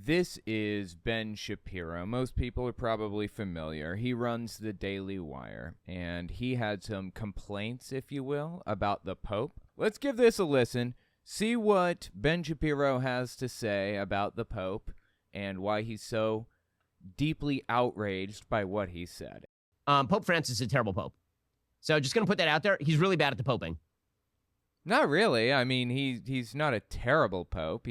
This is Ben Shapiro. Most people are probably familiar. He runs the Daily Wire, and he had some complaints, if you will, about the Pope. Let's give this a listen, see what Ben Shapiro has to say about the Pope and why he's so deeply outraged by what he said. Pope Francis is a terrible pope. So just going to put that out there. He's really bad at the poping. Not really. I mean, he's not a terrible pope.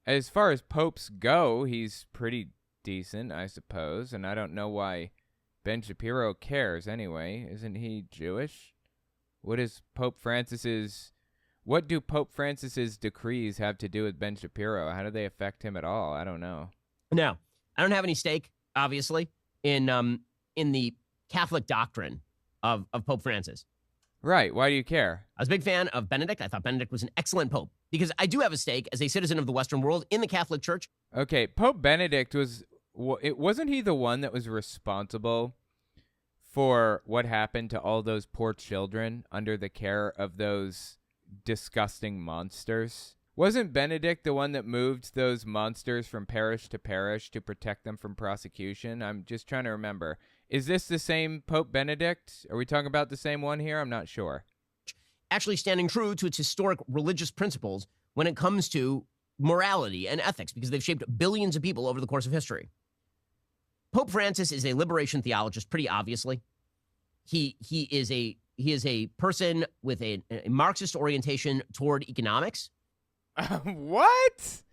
As far as popes go, he's pretty decent, I suppose, and I don't know why Ben Shapiro cares anyway. Isn't he Jewish? What do Pope Francis's decrees have to do with Ben Shapiro? How do they affect him at all? I don't know. No, I don't have any stake, obviously, in the Catholic doctrine of Pope Francis. Right. Why do you care? I was a big fan of Benedict. I thought Benedict was an excellent pope because I do have a stake as a citizen of the Western world in the Catholic Church. Okay, Pope Benedict wasn't he the one that was responsible for what happened to all those poor children under the care of those disgusting monsters? Wasn't Benedict the one that moved those monsters from parish to parish to protect them from prosecution? I'm just trying to remember. Is this the same Pope Benedict? Are we talking about the same one here? I'm not sure. Actually standing true to its historic religious principles when it comes to morality and ethics, because they've shaped billions of people over the course of history. Pope Francis is a liberation theologist, pretty obviously. He is a person with a Marxist orientation toward economics. What?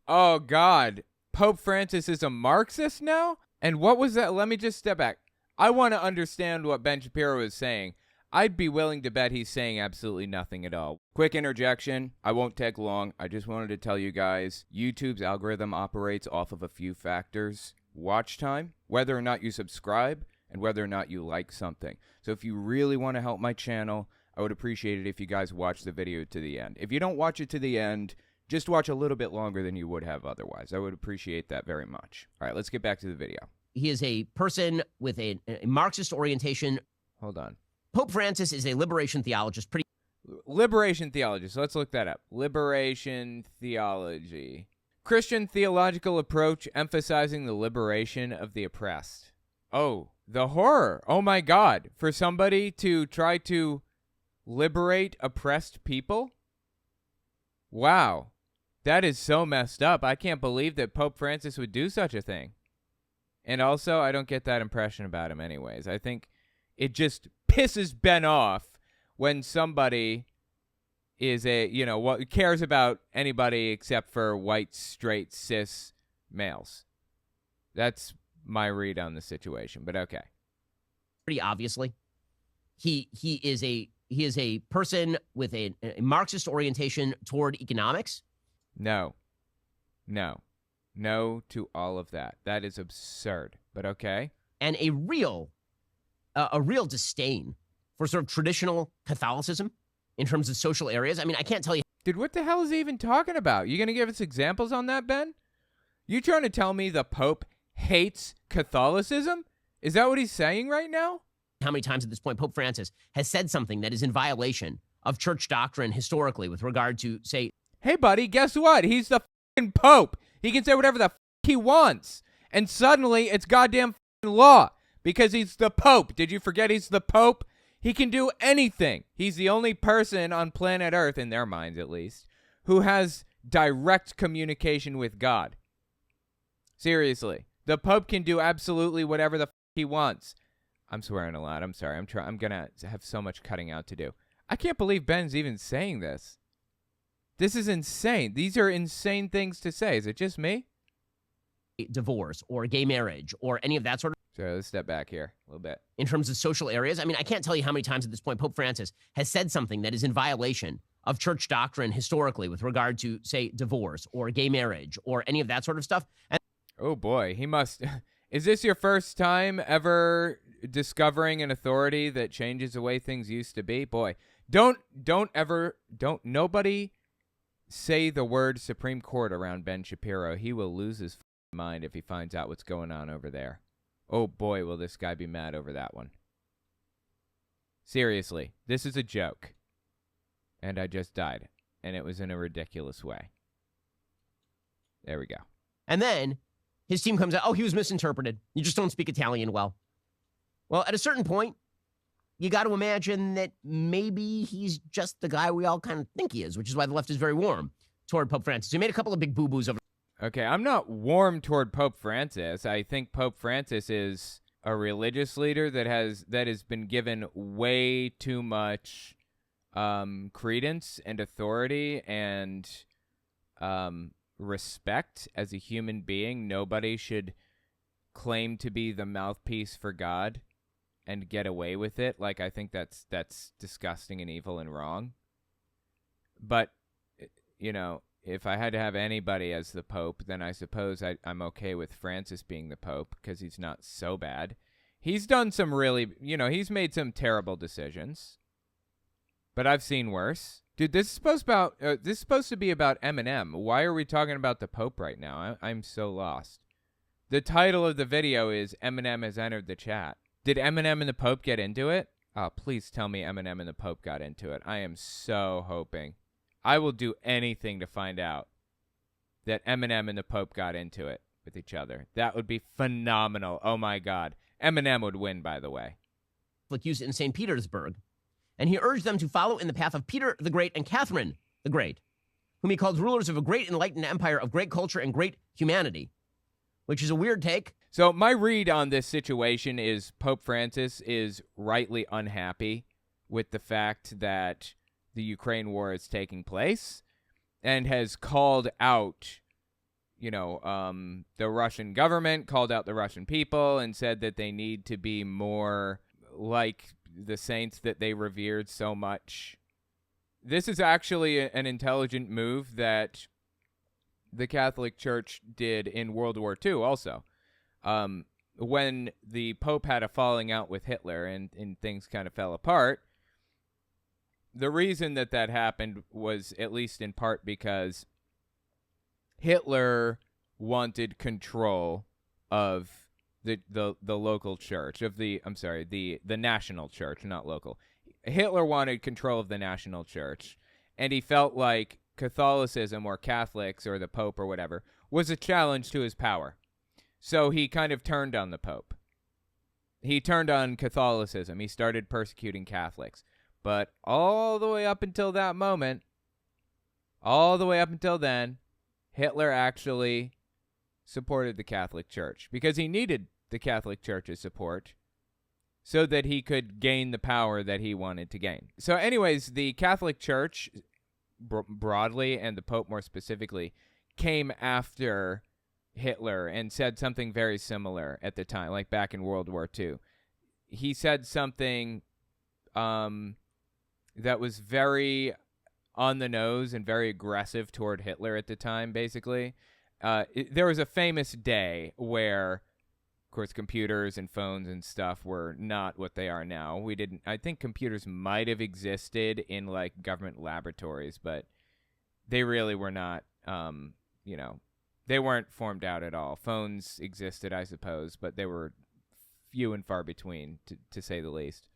Oh, God. Pope Francis is a Marxist now? And what was that? Let me just step back. I want to understand what Ben Shapiro is saying. I'd be willing to bet he's saying absolutely nothing at all. Quick interjection. I won't take long. I just wanted to tell you guys, YouTube's algorithm operates off of a few factors. Watch time, whether or not you subscribe, and whether or not you like something. So if you really want to help my channel, I would appreciate it if you guys watch the video to the end. If you don't watch it to the end, just watch a little bit longer than you would have otherwise. I would appreciate that very much. All right, let's get back to the video. He is a person with a Marxist orientation. Hold on. Pope Francis is a liberation theologist. Liberation theology. So let's look that up. Liberation theology. Christian theological approach emphasizing the liberation of the oppressed. Oh, the horror. Oh my God. For somebody to try to liberate oppressed people? Wow. That is so messed up. I can't believe that Pope Francis would do such a thing. And also, I don't get that impression about him anyways. I think it just pisses Ben off when somebody is what cares about anybody except for white, straight, cis males. That's my read on the situation, but okay. Pretty obviously. He is a person with a Marxist orientation toward economics. No to all of that. That is absurd, but okay. And a real disdain for sort of traditional Catholicism in terms of social areas. I mean, I can't tell you. Dude, what the hell is he even talking about? You going to give us examples on that, Ben? You trying to tell me the Pope hates Catholicism? Is that what he's saying right now? How many times at this point Pope Francis has said something that is in violation of church doctrine historically with regard to, say, hey, buddy, guess what? He's the fucking Pope. He can say whatever the he wants. And suddenly it's goddamn law because he's the Pope. Did you forget he's the Pope? He can do anything. He's the only person on planet Earth, in their minds at least, who has direct communication with God. Seriously. The Pope can do absolutely whatever the he wants. I'm swearing a lot. I'm sorry. I'm going to have so much cutting out to do. I can't believe Ben's even saying this. This is insane. These are insane things to say. Is it just me? Divorce or gay marriage or any of that sort of. So let's step back here a little bit. In terms of social areas, I mean, I can't tell you how many times at this point Pope Francis has said something that is in violation of church doctrine historically with regard to, say, divorce or gay marriage or any of that sort of stuff. And oh, boy. He must. Is this your first time ever discovering an authority that changes the way things used to be? Boy, nobody say the word Supreme Court around Ben Shapiro. He will lose his mind if he finds out what's going on over there. Oh boy, will this guy be mad over that one. Seriously, this is a joke. And I just died. And it was in a ridiculous way. There we go. And then his team comes out, oh, he was misinterpreted. You just don't speak Italian well. Well, at a certain point, you got to imagine that maybe he's just the guy we all kind of think he is, which is why the left is very warm toward Pope Francis. He made a couple of big boo-boos over. Okay, I'm not warm toward Pope Francis. I think Pope Francis is a religious leader that has been given way too much credence and authority and respect as a human being. Nobody should claim to be the mouthpiece for God and get away with it. Like, I think that's disgusting and evil and wrong. But, you know, if I had to have anybody as the Pope, then I suppose I'm okay with Francis being the Pope because he's not so bad. He's done some really, he's made some terrible decisions. But I've seen worse. Dude, this is supposed to be about Eminem. Why are we talking about the Pope right now? I'm so lost. The title of the video is Eminem has entered the chat. Did Eminem and the Pope get into it? Oh, please tell me Eminem and the Pope got into it. I am so hoping. I will do anything to find out that Eminem and the Pope got into it with each other. That would be phenomenal. Oh, my God. Eminem would win, by the way. Used in St. Petersburg. And he urged them to follow in the path of Peter the Great and Catherine the Great, whom he called rulers of a great enlightened empire of great culture and great humanity, which is a weird take. So my read on this situation is Pope Francis is rightly unhappy with the fact that the Ukraine war is taking place and has called out, the Russian government, called out the Russian people and said that they need to be more like the saints that they revered so much. This is actually an intelligent move that the Catholic Church did in World War II also. When the Pope had a falling out with Hitler and things kind of fell apart, the reason that happened was at least in part because Hitler wanted control of the local church, the national church, not local. Hitler wanted control of the national church, and he felt like Catholicism or Catholics or the Pope or whatever was a challenge to his power. So he kind of turned on the Pope. He turned on Catholicism. He started persecuting Catholics. But all the way up until that moment, all the way up until then, Hitler actually supported the Catholic Church because he needed the Catholic Church's support so that he could gain the power that he wanted to gain. So anyways, the Catholic Church broadly and the Pope more specifically came after Hitler and said something very similar at the time, like back in World War II. He said something that was very on the nose and very aggressive toward Hitler at the time, basically. There was a famous day where, of course, computers and phones and stuff were not what they are now. I think computers might have existed in like government laboratories, but they really were not, they weren't formed out at all. Phones existed, I suppose, but they were few and far between, to say the least.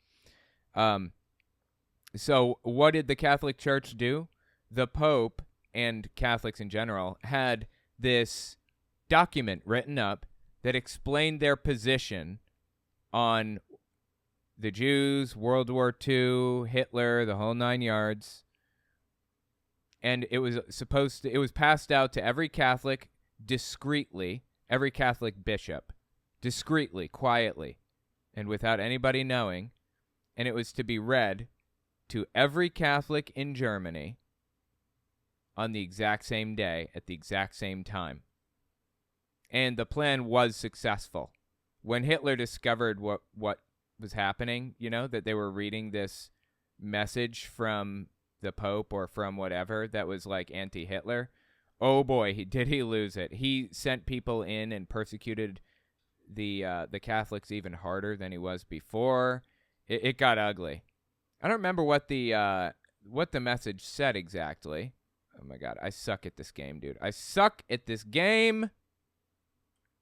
So what did the Catholic Church do? The Pope and Catholics in general had this document written up that explained their position on the Jews, World War II, Hitler, the whole 9 yards. And it was passed out to every Catholic discreetly, every Catholic bishop, discreetly, quietly, and without anybody knowing. And it was to be read to every Catholic in Germany on the exact same day at the exact same time. And the plan was successful. When Hitler discovered what was happening, that they were reading this message from the Pope or from whatever that was like anti-Hitler, oh boy, did he lose it. He sent people in and persecuted the Catholics even harder than he was before. It got ugly. I don't remember what the message said exactly. Oh my God, I suck at this game, dude. I suck at this game.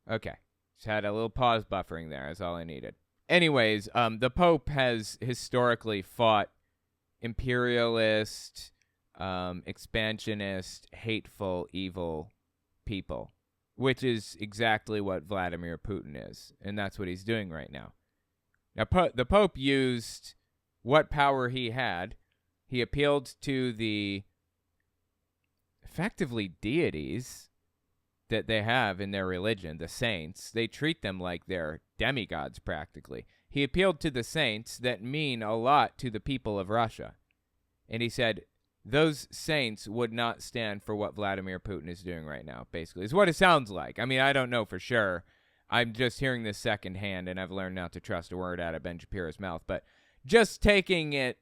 Okay, just had a little pause buffering there. That's all I needed. Anyways, the Pope has historically fought imperialist, expansionist, hateful, evil people, which is exactly what Vladimir Putin is, and that's what he's doing right now. Now, the Pope used what power he had. He appealed to the effectively deities that they have in their religion, the saints. They treat them like they're demigods practically. He appealed to the saints that mean a lot to the people of Russia. And he said those saints would not stand for what Vladimir Putin is doing right now, basically, is what it sounds like. I mean, I don't know for sure. I'm just hearing this secondhand, and I've learned not to trust a word out of Ben Shapiro's mouth. But just taking it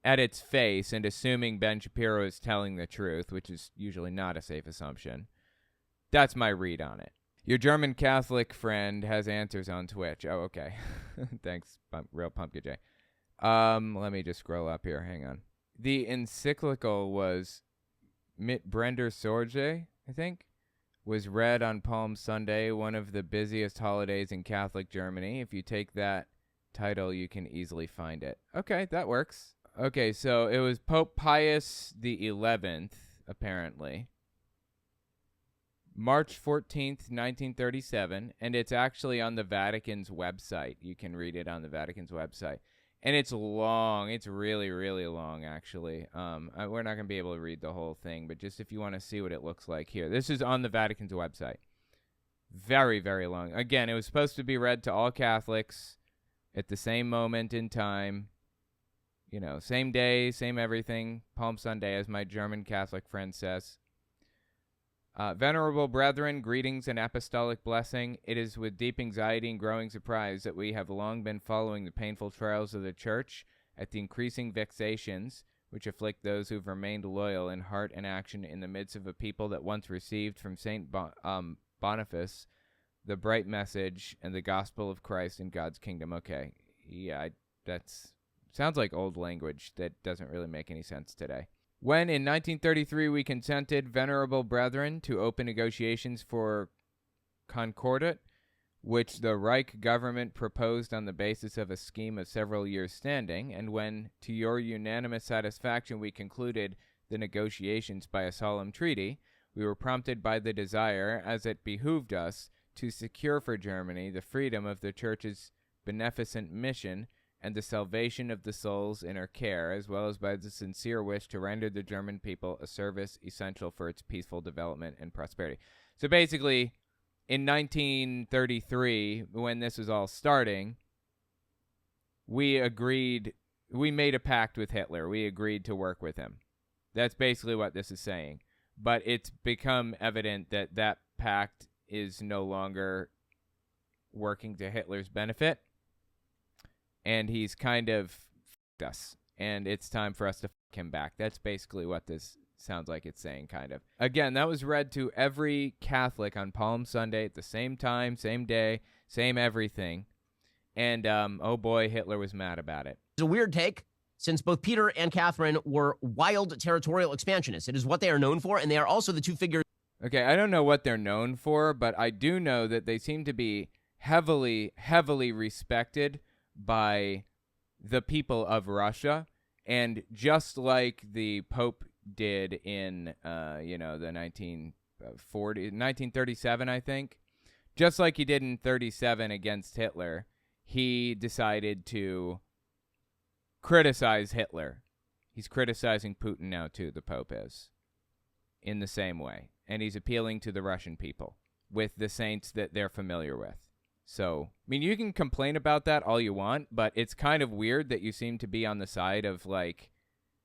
at its face and assuming Ben Shapiro is telling the truth, which is usually not a safe assumption, that's my read on it. Your German Catholic friend has answers on Twitch. Oh, okay. Thanks, Real Pumpkin J. Let me just scroll up here. Hang on. The encyclical was Mit Brender Sorge, I think, was read on Palm Sunday, one of the busiest holidays in Catholic Germany. If you take that title, you can easily find it. Okay, that works. Okay, so it was Pope Pius the 11th, apparently. March 14th, 1937, and it's actually on the Vatican's website. You can read it on the Vatican's website. And it's long. It's really, really long, actually. We're not going to be able to read the whole thing, but just if you want to see what it looks like here. This is on the Vatican's website. Very, very long. Again, it was supposed to be read to all Catholics at the same moment in time. You know, same day, same everything. Palm Sunday, as my German Catholic friend says. Venerable brethren, greetings and apostolic blessing. It is with deep anxiety and growing surprise that we have long been following the painful trials of the Church at the increasing vexations which afflict those who have remained loyal in heart and action in the midst of a people that once received from St. Boniface the bright message and the gospel of Christ in God's kingdom. Okay, yeah, that's sounds like old language that doesn't really make any sense today. When in 1933 we consented, venerable brethren, to open negotiations for concordat, which the Reich government proposed on the basis of a scheme of several years' standing, and when, to your unanimous satisfaction, we concluded the negotiations by a solemn treaty, we were prompted by the desire, as it behooved us, to secure for Germany the freedom of the Church's beneficent mission and the salvation of the souls in her care, as well as by the sincere wish to render the German people a service essential for its peaceful development and prosperity. So basically, in 1933, when this was all starting, we made a pact with Hitler. We agreed to work with him. That's basically what this is saying. But it's become evident that that pact is no longer working to Hitler's benefit. And he's kind of f***ed us. And it's time for us to f*** him back. That's basically what this sounds like it's saying, kind of. Again, that was read to every Catholic on Palm Sunday at the same time, same day, same everything. And, oh boy, Hitler was mad about it. It's a weird take, since both Peter and Catherine were wild territorial expansionists. It is what they are known for, and they are also the two figures. Okay, I don't know what they're known for, but I do know that they seem to be heavily, heavily respected by the people of Russia. And just like the Pope did in, the 1937, I think, just like he did in 37 against Hitler, he decided to criticize Hitler. He's criticizing Putin now, too, the Pope is, in the same way. And he's appealing to the Russian people with the saints that they're familiar with. So, I mean, you can complain about that all you want, but it's kind of weird that you seem to be on the side of, like,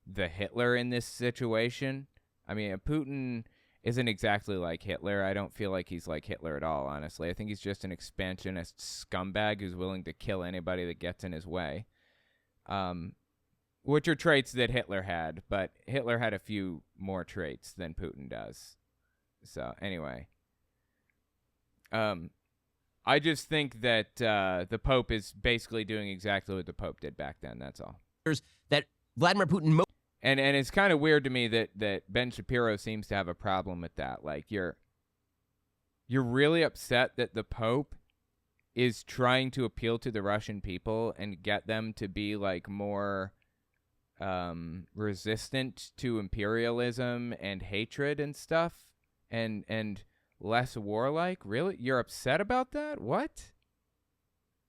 the Hitler in this situation. I mean, Putin isn't exactly like Hitler. I don't feel like he's like Hitler at all, honestly. I think he's just an expansionist scumbag who's willing to kill anybody that gets in his way. Which are traits that Hitler had, but Hitler had a few more traits than Putin does. So, anyway. I just think that the Pope is basically doing exactly what the Pope did back then. That's all. That Vladimir Putin. And it's kind of weird to me that Ben Shapiro seems to have a problem with that. Like, you're really upset that the Pope is trying to appeal to the Russian people and get them to be, like, more resistant to imperialism and hatred and stuff. And less warlike? Really? You're upset about that? What?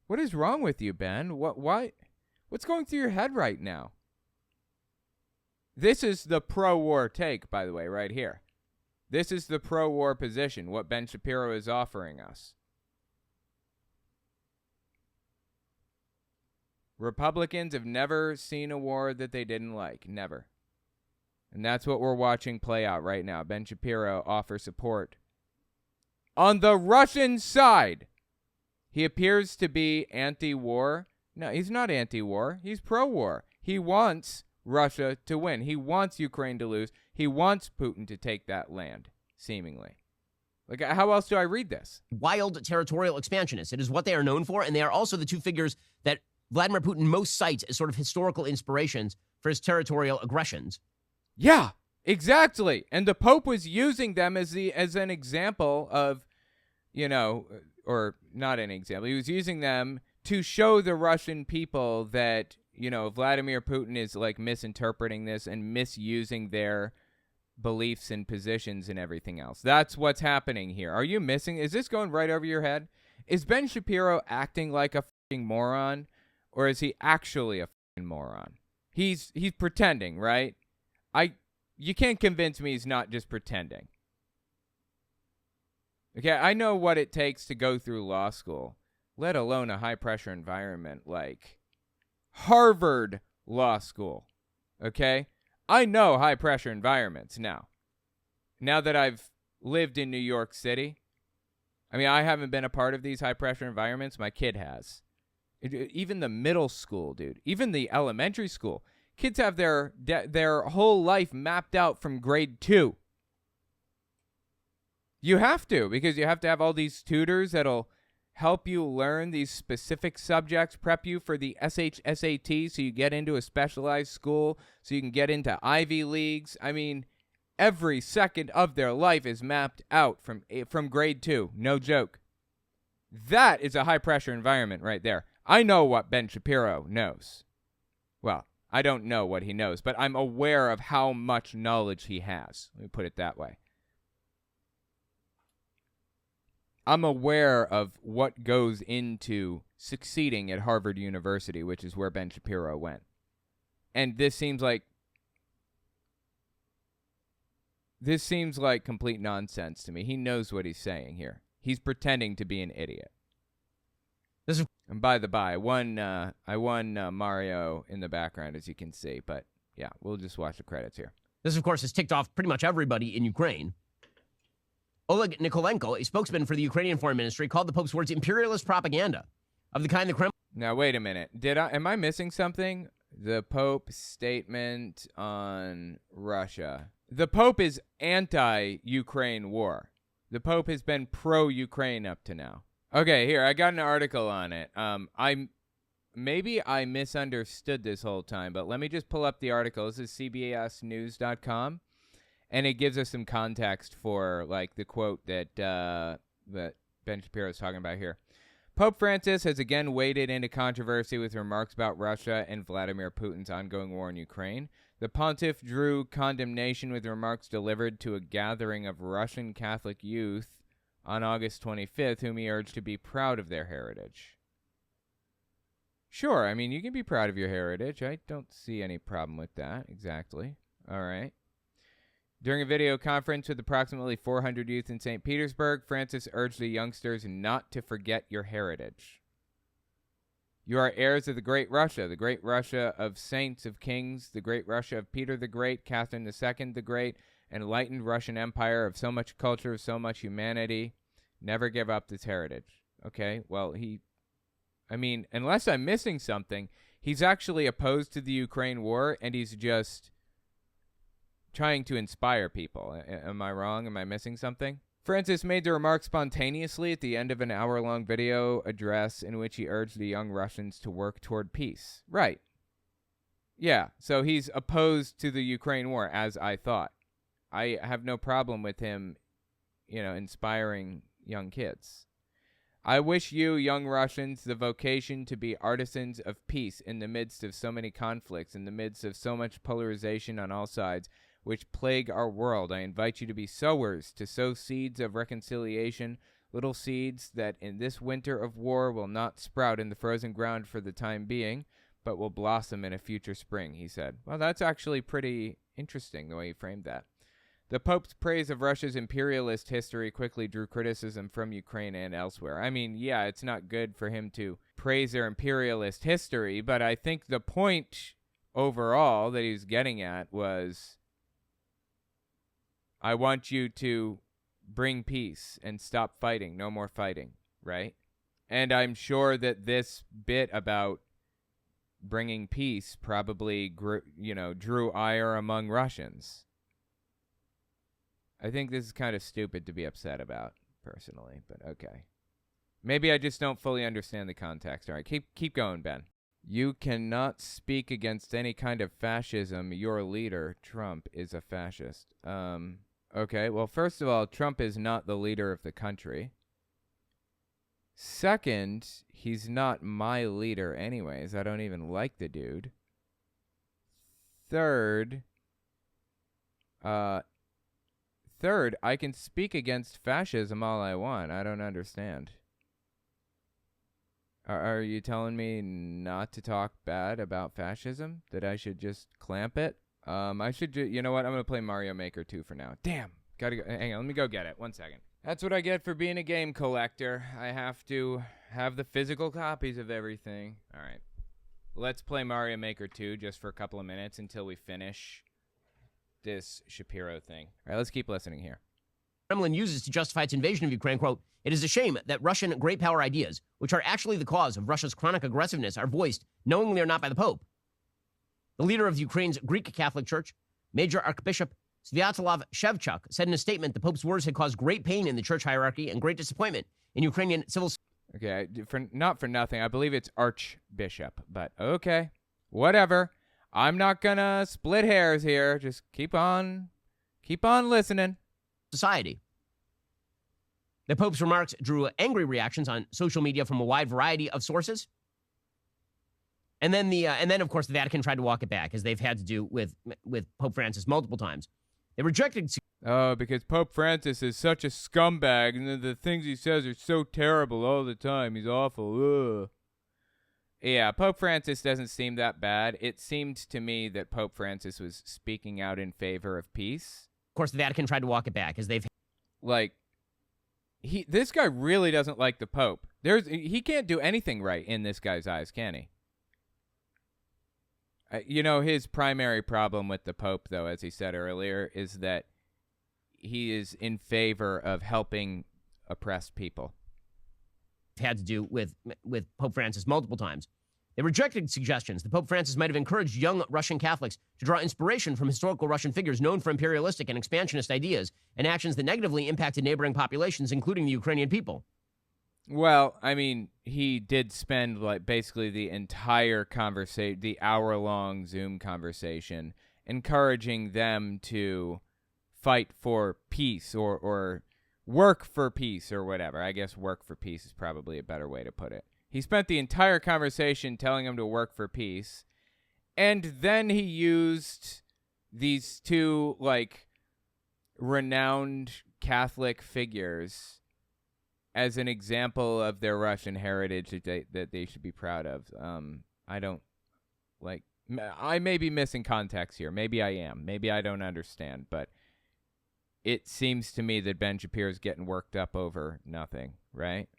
What is wrong with you, Ben? Why? What's going through your head right now? This is the pro-war take, by the way, right here. This is the pro-war position, what Ben Shapiro is offering us. Republicans have never seen a war that they didn't like. Never. And that's what we're watching play out right now. Ben Shapiro offers support on the Russian side. He appears to be anti-war. No, he's not anti-war. He's pro-war. He wants Russia to win. He wants Ukraine to lose. He wants Putin to take that land, seemingly. Like, how else do I read this? Wild territorial expansionists. It is what they are known for, and they are also the two figures that Vladimir Putin most cites as sort of historical inspirations for his territorial aggressions. Yeah, exactly. And the Pope was using them as an example of, or not an example. He was using them to show the Russian people that, Vladimir Putin is like misinterpreting this and misusing their beliefs and positions and everything else. That's what's happening here. Are you missing? Is this going right over your head? Is Ben Shapiro acting like a fucking moron, or is he actually a fucking moron? He's pretending, right? You can't convince me he's not just pretending. Okay, I know what it takes to go through law school, let alone a high-pressure environment like Harvard Law School, okay? I know high-pressure environments now. Now that I've lived in New York City, I mean, I haven't been a part of these high-pressure environments. My kid has. Even the middle school, dude. Even the elementary school. Kids have their whole life mapped out from grade 2. You have to, because you have to have all these tutors that'll help you learn these specific subjects, prep you for the SAT so you get into a specialized school, so you can get into Ivy Leagues. I mean, every second of their life is mapped out from grade 2. No joke. That is a high-pressure environment right there. I know what Ben Shapiro knows. Well, I don't know what he knows, but I'm aware of how much knowledge he has. Let me put it that way. I'm aware of what goes into succeeding at Harvard University, which is where Ben Shapiro went. And this seems like complete nonsense to me. He knows what he's saying here. He's pretending to be an idiot. And by the by, I won Mario in the background, as you can see. But yeah, we'll just watch the credits here. This, of course, has ticked off pretty much everybody in Ukraine. Oleg Nikolenko, a spokesman for the Ukrainian Foreign Ministry, called the Pope's words imperialist propaganda of the kind the Kremlin... Now, wait a minute. Am I missing something? The Pope's statement on Russia. The Pope is anti-Ukraine war. The Pope has been pro-Ukraine up to now. Okay, here, I got an article on it. Maybe I misunderstood this whole time, but let me just pull up the article. This is cbsnews.com, and it gives us some context for, like, the quote that Ben Shapiro is talking about here. Pope Francis has again waded into controversy with remarks about Russia and Vladimir Putin's ongoing war in Ukraine. The pontiff drew condemnation with remarks delivered to a gathering of Russian Catholic youth on August 25th, whom he urged to be proud of their heritage. Sure, I mean, you can be proud of your heritage. I don't see any problem with that, exactly. All right. During a video conference with approximately 400 youth in St. Petersburg, Francis urged the youngsters not to forget your heritage. You are heirs of the great Russia of saints, of kings, the great Russia of Peter the Great, Catherine II the Great, enlightened Russian Empire of so much culture, of so much humanity. Never give up this heritage. Okay, well, unless I'm missing something, he's actually opposed to the Ukraine war, and he's just trying to inspire people. Am I wrong? Am I missing something? Francis made the remark spontaneously at the end of an hour-long video address in which he urged the young Russians to work toward peace. Right. Yeah, so he's opposed to the Ukraine war, as I thought. I have no problem with him, inspiring young kids. I wish you, young Russians, the vocation to be artisans of peace in the midst of so many conflicts, in the midst of so much polarization on all sides. which plague our world. I invite you to be sowers, to sow seeds of reconciliation, little seeds that in this winter of war will not sprout in the frozen ground for the time being, but will blossom in a future spring, he said. Well, that's actually pretty interesting the way he framed that. The Pope's praise of Russia's imperialist history quickly drew criticism from Ukraine and elsewhere. I mean, yeah, it's not good for him to praise their imperialist history, but I think the point overall that he's getting at was, I want you to bring peace and stop fighting. No more fighting, right? And I'm sure that this bit about bringing peace probably drew ire among Russians. I think this is kind of stupid to be upset about, personally, but okay. Maybe I just don't fully understand the context. All right, keep going, Ben. You cannot speak against any kind of fascism. Your leader, Trump, is a fascist. Okay, well, first of all, Trump is not the leader of the country. Second, he's not my leader anyways. I don't even like the dude. Third, I can speak against fascism all I want. I don't understand. Are you telling me not to talk bad about fascism? That I should just clamp it? I should you know what? I'm going to play Mario Maker 2 for now. Damn. Gotta go. Hang on, let me go get it. 1 second. That's what I get for being a game collector. I have to have the physical copies of everything. All right. Let's play Mario Maker 2 just for a couple of minutes until we finish this Shapiro thing. All right, let's keep listening here. Kremlin uses to justify its invasion of Ukraine, quote, "It is a shame that Russian great power ideas, which are actually the cause of Russia's chronic aggressiveness, are voiced, knowingly or not, by the Pope." The leader of Ukraine's Greek Catholic Church, Major Archbishop Sviatoslav Shevchuk, said in a statement the Pope's words had caused great pain in the church hierarchy and great disappointment in Ukrainian civil... Okay, not for nothing. I believe it's Archbishop, but okay. Whatever. I'm not gonna split hairs here. Just keep on listening. Society. The Pope's remarks drew angry reactions on social media from a wide variety of sources. And then, of course, the Vatican tried to walk it back, as they've had to do with Pope Francis multiple times. They rejected... Oh, because Pope Francis is such a scumbag, and the things he says are so terrible all the time. He's awful. Ugh. Yeah, Pope Francis doesn't seem that bad. It seemed to me that Pope Francis was speaking out in favor of peace. Of course, the Vatican tried to walk it back, as they've... This guy really doesn't like the Pope. He can't do anything right in this guy's eyes, can he? His primary problem with the Pope, though, as he said earlier, is that he is in favor of helping oppressed people. Had to do with Pope Francis multiple times. They rejected suggestions that Pope Francis might have encouraged young Russian Catholics to draw inspiration from historical Russian figures known for imperialistic and expansionist ideas and actions that negatively impacted neighboring populations, including the Ukrainian people. Well, I mean, he did spend basically the entire conversation, the hour-long Zoom conversation, encouraging them to fight for peace or work for peace or whatever. I guess work for peace is probably a better way to put it. He spent the entire conversation telling them to work for peace, and then he used these two, renowned Catholic figures as an example of their Russian heritage that they should be proud of. I may be missing context here. Maybe I am. Maybe I don't understand, but it seems to me that Ben Shapiro's getting worked up over nothing, right?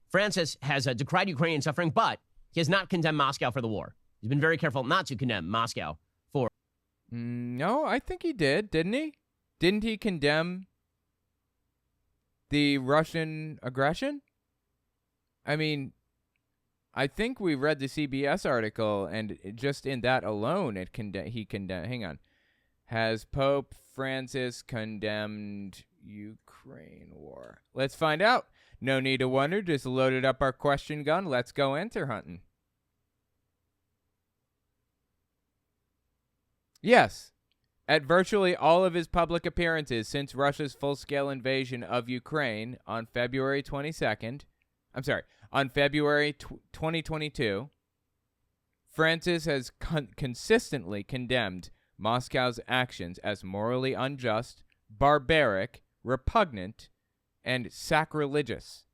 Francis has decried Ukrainian suffering, but he has not condemned Moscow for the war. He's been very careful not to condemn Moscow for... No, I think he did, didn't he? Didn't he condemn the Russian aggression? I mean, I think we read the CBS article, and just in that alone, he condemned... Hang on. Has Pope Francis condemned Ukraine war? Let's find out. No need to wonder. Just loaded up our question gun. Let's go enter hunting. Yes. At virtually all of his public appearances since Russia's full-scale invasion of Ukraine on February 22nd, on February 2022, Francis has consistently condemned Moscow's actions as morally unjust, barbaric, repugnant, and sacrilegious.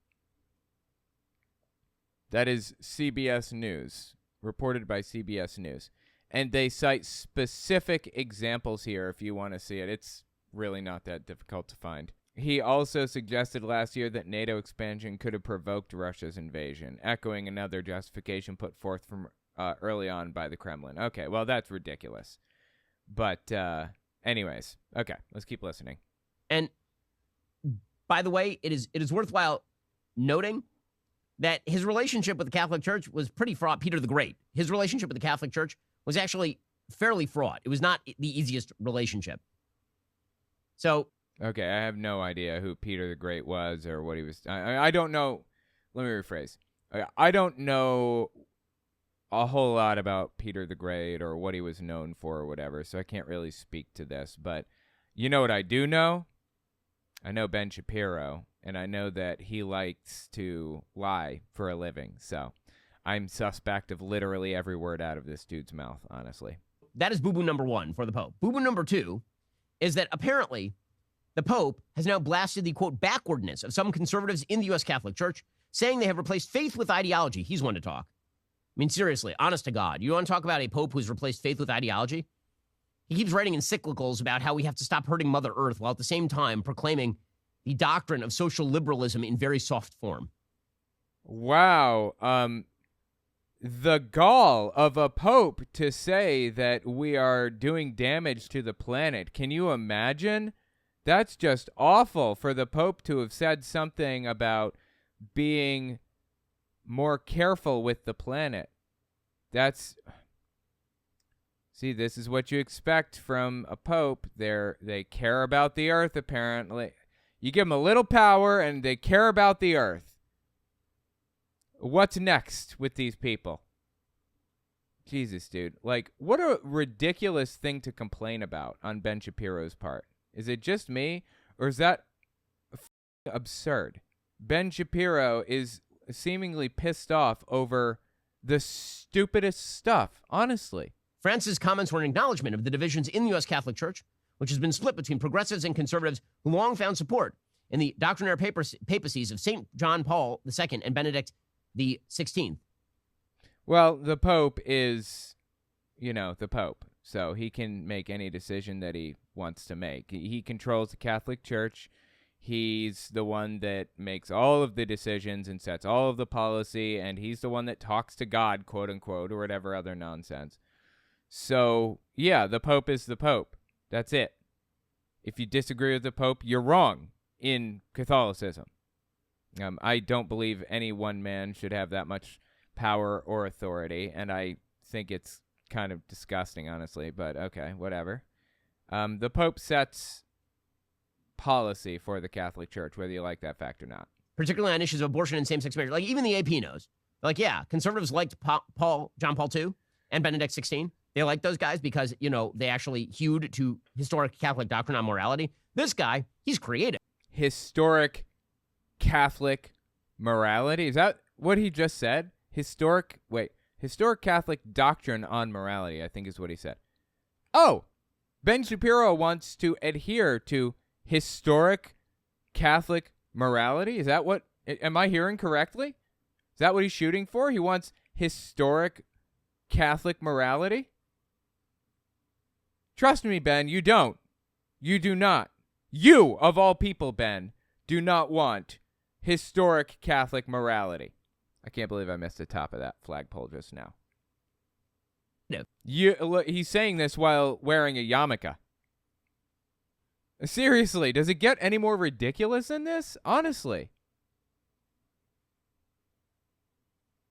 That is CBS News, reported by CBS News. And they cite specific examples here if you want to see it. It's really not that difficult to find. He also suggested last year that NATO expansion could have provoked Russia's invasion, echoing another justification put forth from early on by the Kremlin. Okay, well, that's ridiculous. But anyways, okay, let's keep listening. And by the way, it is worthwhile noting that his relationship with the Catholic Church was pretty fraught. Peter the Great. His relationship with the Catholic Church was actually fairly fraught. It was not the easiest relationship. So, okay, I have no idea who Peter the Great was or what he was. I don't know. Let me rephrase. I don't know a whole lot about Peter the Great or what he was known for or whatever, so I can't really speak to this. But you know what I do know? I know Ben Shapiro, and I know that he likes to lie for a living. So I'm suspect of literally every word out of this dude's mouth, honestly. that is boo-boo number one for the Pope. Boo-boo number two is that apparently the Pope has now blasted the, quote, backwardness of some conservatives in the U.S. Catholic Church, saying they have replaced faith with ideology. He's one to talk. I mean, seriously, honest to God, you want to talk about a Pope who's replaced faith with ideology? He keeps writing encyclicals about how we have to stop hurting Mother Earth while at the same time proclaiming the doctrine of social liberalism in very soft form. Wow. The gall of a pope to say that we are doing damage to the planet. Can you imagine? That's just awful for the Pope to have said something about being more careful with the planet. See, this is what you expect from a Pope. They care about the earth, apparently. You give them a little power, and they care about the earth. What's next with these people? Jesus, dude. Like, what a ridiculous thing to complain about on Ben Shapiro's part. Is it just me, or is that absurd? Ben Shapiro is seemingly pissed off over the stupidest stuff, honestly. Francis' comments were an acknowledgement of the divisions in the U.S. Catholic Church, which has been split between progressives and conservatives who long found support in the doctrinaire papacies of St. John Paul II and Benedict XVI. Well, the Pope is, the Pope, so he can make any decision that he wants to make. He controls the Catholic Church. He's the one that makes all of the decisions and sets all of the policy, and he's the one that talks to God, quote unquote, or whatever other nonsense. So, yeah, the Pope is the Pope. That's it. If you disagree with the Pope, you're wrong in Catholicism. I don't believe any one man should have that much power or authority, and I think it's kind of disgusting, honestly, but okay, whatever. The Pope sets policy for the Catholic Church, whether you like that fact or not. Particularly on issues of abortion and same-sex marriage. Like, even the AP knows. Like, yeah, conservatives liked John Paul II and Benedict XVI. They like those guys because, they actually hewed to historic Catholic doctrine on morality. This guy, he's creative. Historic Catholic morality? Is that what he just said? Historic Catholic doctrine on morality, I think is what he said. Oh, Ben Shapiro wants to adhere to historic Catholic morality? Is that what, am I hearing correctly? Is that what he's shooting for? He wants historic Catholic morality? Trust me, Ben, you don't. You do not. You, of all people, Ben, do not want historic Catholic morality. I can't believe I missed the top of that flagpole just now. No. He's saying this while wearing a yarmulke. Seriously, does it get any more ridiculous than this? Honestly.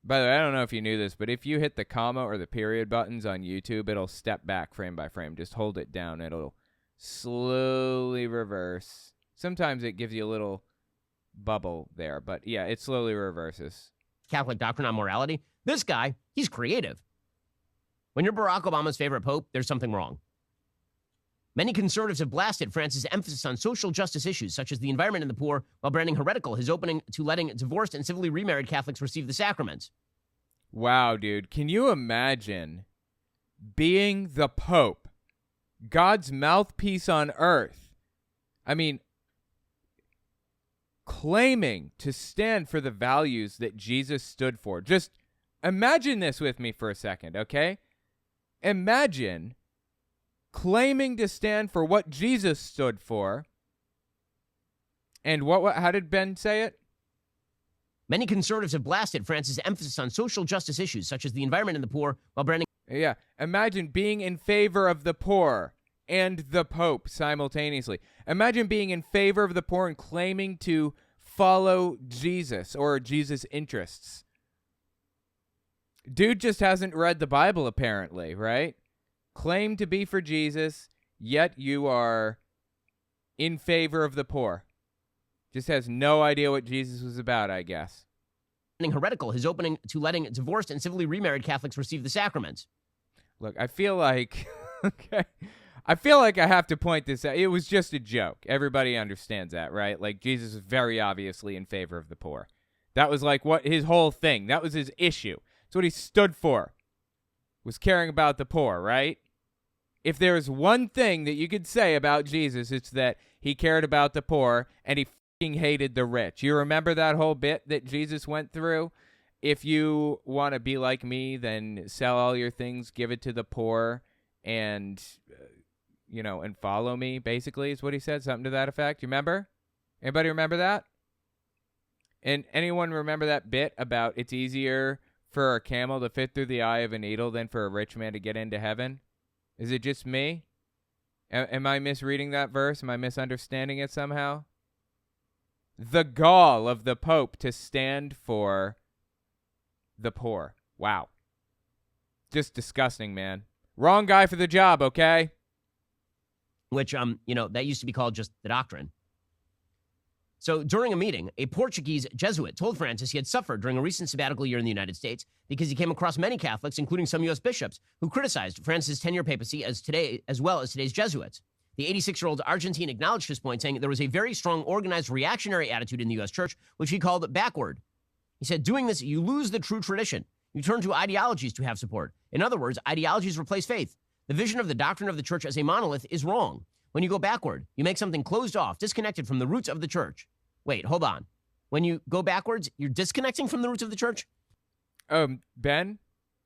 By the way, I don't know if you knew this, but if you hit the comma or the period buttons on YouTube, it'll step back frame by frame. Just hold it down. It'll slowly reverse. Sometimes it gives you a little bubble there, but yeah, it slowly reverses. Catholic doctrine on morality. This guy, he's creative. When you're Barack Obama's favorite pope, there's something wrong. Many conservatives have blasted Francis' emphasis on social justice issues, such as the environment and the poor, while branding heretical his opening to letting divorced and civilly remarried Catholics receive the sacraments. Wow, dude. Can you imagine being the Pope God's mouthpiece on earth. I mean, claiming to stand for the values that Jesus stood for. Just imagine this with me for a second, okay? Imagine claiming to stand for what Jesus stood for. And how did Ben say it? Many conservatives have blasted France's emphasis on social justice issues, such as the environment and the poor, while branding. Yeah, imagine being in favor of the poor and the Pope simultaneously. Imagine being in favor of the poor and claiming to follow Jesus or Jesus' interests. Dude just hasn't read the Bible, apparently, right? Claim to be for Jesus, yet you are in favor of the poor. Just has no idea what Jesus was about, I guess. Heretical, his opening to letting divorced and civilly remarried Catholics receive the sacraments. Look, I feel like, okay, I feel like I have to point this out. It was just a joke. Everybody understands that, right? Like, Jesus was very obviously in favor of the poor. That was like what his whole thing, that was his issue. That's what he stood for, was caring about the poor, right? If there was one thing that you could say about Jesus, it's that he cared about the poor and he hated the rich. You remember that whole bit that Jesus went through? If you want to be like me, then sell all your things, give it to the poor, and, and follow me, basically, is what he said. Something to that effect. You remember? Anybody remember that? And anyone remember that bit about it's easier for a camel to fit through the eye of a needle than for a rich man to get into heaven? Is it just me? Am I misreading that verse? Am I misunderstanding it somehow? The gall of the Pope to stand for the poor. Wow. Just disgusting, man. Wrong guy for the job, okay? Which, that used to be called just the doctrine. So during a meeting, a Portuguese Jesuit told Francis he had suffered during a recent sabbatical year in the United States because he came across many Catholics, including some U.S. bishops, who criticized Francis' 10-year papacy as well as today's Jesuits. The 86-year-old Argentine acknowledged his point, saying there was a very strong organized reactionary attitude in the U.S. church, which he called backward. He said, doing this, you lose the true tradition. You turn to ideologies to have support. In other words, ideologies replace faith. The vision of the doctrine of the church as a monolith is wrong. When you go backward, you make something closed off, disconnected from the roots of the church. Wait, hold on. When you go backwards, you're disconnecting from the roots of the church? Ben,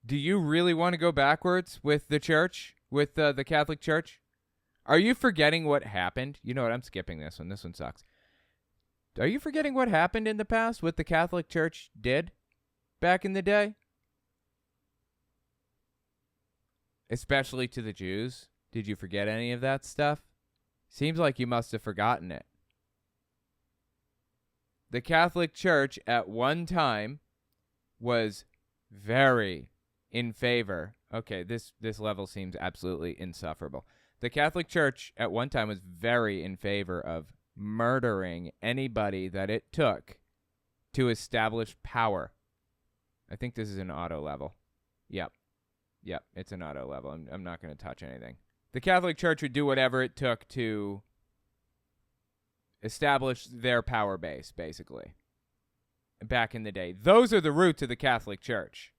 do you really want to go backwards with the church, with the Catholic Church? Are you forgetting what happened? You know what? I'm skipping this one. This one sucks. Are you forgetting what happened in the past, what the Catholic Church did back in the day? Especially to the Jews. Did you forget any of that stuff? Seems like you must have forgotten it. The Catholic Church at one time was very in favor. Okay, this level seems absolutely insufferable. The Catholic Church at one time was very in favor of murdering anybody that it took to establish power. I think this is an auto level. Yep, it's an auto level. I'm not going to touch anything. The Catholic Church would do whatever it took to establish their power base, basically, back in the day. Those are the roots of the Catholic Church.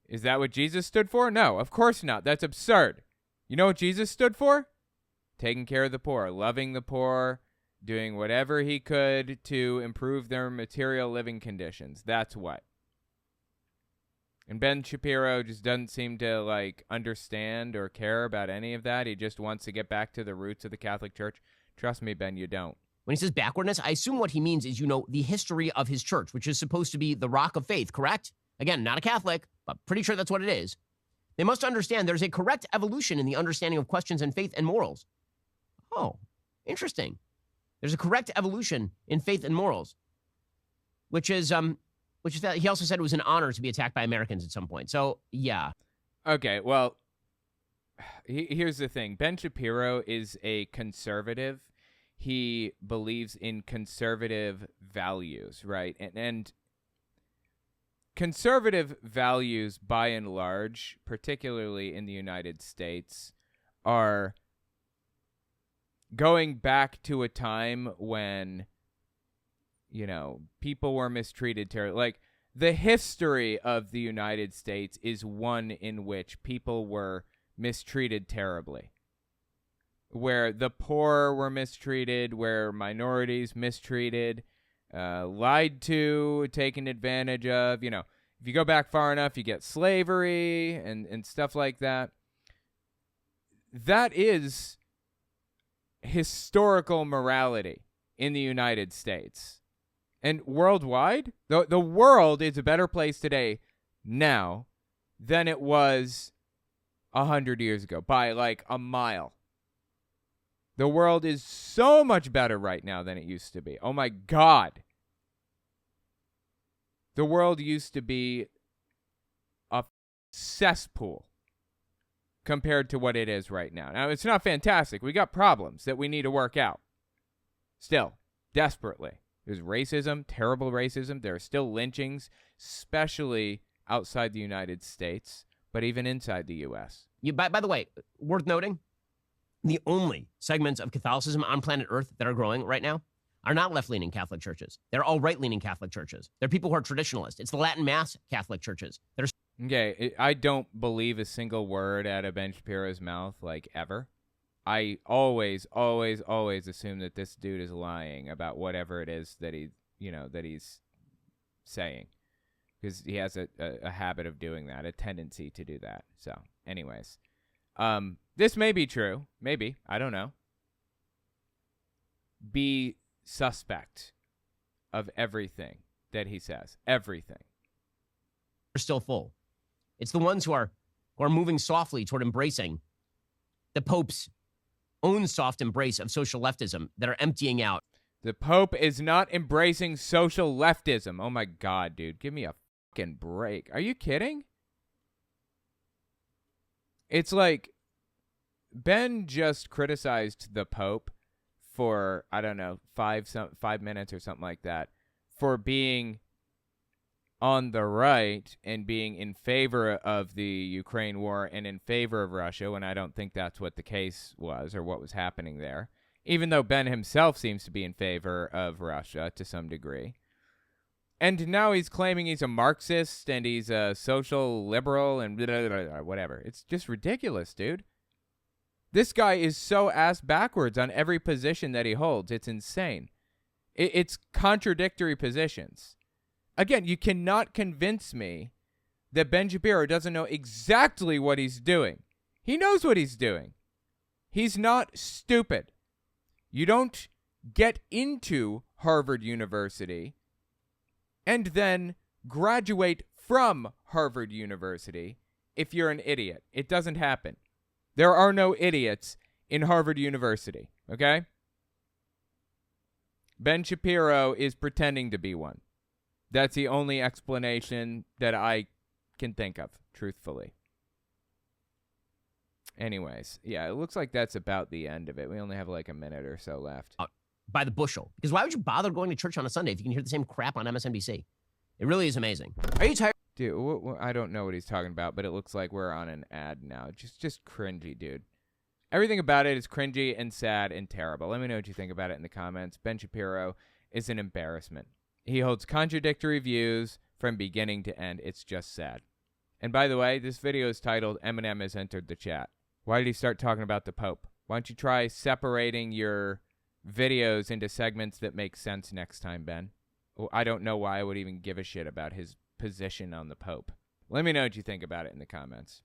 Is that what Jesus stood for? No, of course not. That's absurd. You know what Jesus stood for? Taking care of the poor, loving the poor, doing whatever he could to improve their material living conditions. That's what. And Ben Shapiro just doesn't seem to, understand or care about any of that. He just wants to get back to the roots of the Catholic Church. Trust me, Ben, you don't. When he says backwardness, I assume what he means is, the history of his church, which is supposed to be the rock of faith, correct? Again, not a Catholic, but pretty sure that's what it is. They must understand there's a correct evolution in the understanding of questions in faith and morals. Oh, interesting. There's a correct evolution in faith and morals, which is that he also said it was an honor to be attacked by Americans at some point. So, yeah. Okay, well, here's the thing. Ben Shapiro is a conservative. He believes in conservative values, right? And conservative values, by and large, particularly in the United States, are going back to a time when, people were mistreated. The history of the United States is one in which people were mistreated terribly, where the poor were mistreated, where minorities mistreated, lied to, taken advantage of. You know, if you go back far enough, you get slavery and stuff like that. That is historical morality in the United States. And worldwide, the world is a better place today now than it was 100 years ago by like a mile. The world is so much better right now than it used to be. Oh my God. The world used to be a cesspool compared to what it is right now. Now, it's not fantastic. We got problems that we need to work out. Still, desperately. There's racism, terrible racism. There are still lynchings, especially outside the United States, but even inside the U.S. By the way, worth noting, the only segments of Catholicism on planet Earth that are growing right now are not left-leaning Catholic churches. They're all right-leaning Catholic churches. They're people who are traditionalists. It's the Latin Mass Catholic churches that are... Okay, I don't believe a single word out of Ben Shapiro's mouth, like, ever. I always assume that this dude is lying about whatever it is that he's saying, because he has a habit of doing that, a tendency to do that. So, anyways, this may be true, maybe, I don't know. Be suspect of everything that he says, everything. Are still full. It's the ones who are moving softly toward embracing the Pope's own soft embrace of social leftism that are emptying out. The Pope is not embracing social leftism. Oh my God, dude. Give me a fucking break. Are you kidding? It's like Ben just criticized the Pope for, I don't know, 5 minutes or something like that, for being on the right and being in favor of the Ukraine war and in favor of Russia, when I don't think that's what the case was or what was happening there, even though Ben himself seems to be in favor of Russia to some degree. And now he's claiming he's a Marxist and he's a social liberal and blah, blah, blah, blah, whatever. It's just ridiculous, dude. This guy is so ass backwards on every position that he holds. It's insane. It's contradictory positions. Again, you cannot convince me that Ben Shapiro doesn't know exactly what he's doing. He knows what he's doing. He's not stupid. You don't get into Harvard University and then graduate from Harvard University if you're an idiot. It doesn't happen. There are no idiots in Harvard University, okay? Ben Shapiro is pretending to be one. That's the only explanation that I can think of, truthfully. Anyways, yeah, it looks like that's about the end of it. We only have like a minute or so left. By the bushel. Because why would you bother going to church on a Sunday if you can hear the same crap on MSNBC? It really is amazing. Are you tired? Dude, I don't know what he's talking about, but it looks like we're on an ad now. Just cringy, dude. Everything about it is cringy and sad and terrible. Let me know what you think about it in the comments. Ben Shapiro is an embarrassment. He holds contradictory views from beginning to end. It's just sad. And by the way, this video is titled Eminem has entered the chat. Why did he start talking about the Pope? Why don't you try separating your videos into segments that make sense next time, Ben? Well, I don't know why I would even give a shit about his position on the Pope. Let me know what you think about it in the comments.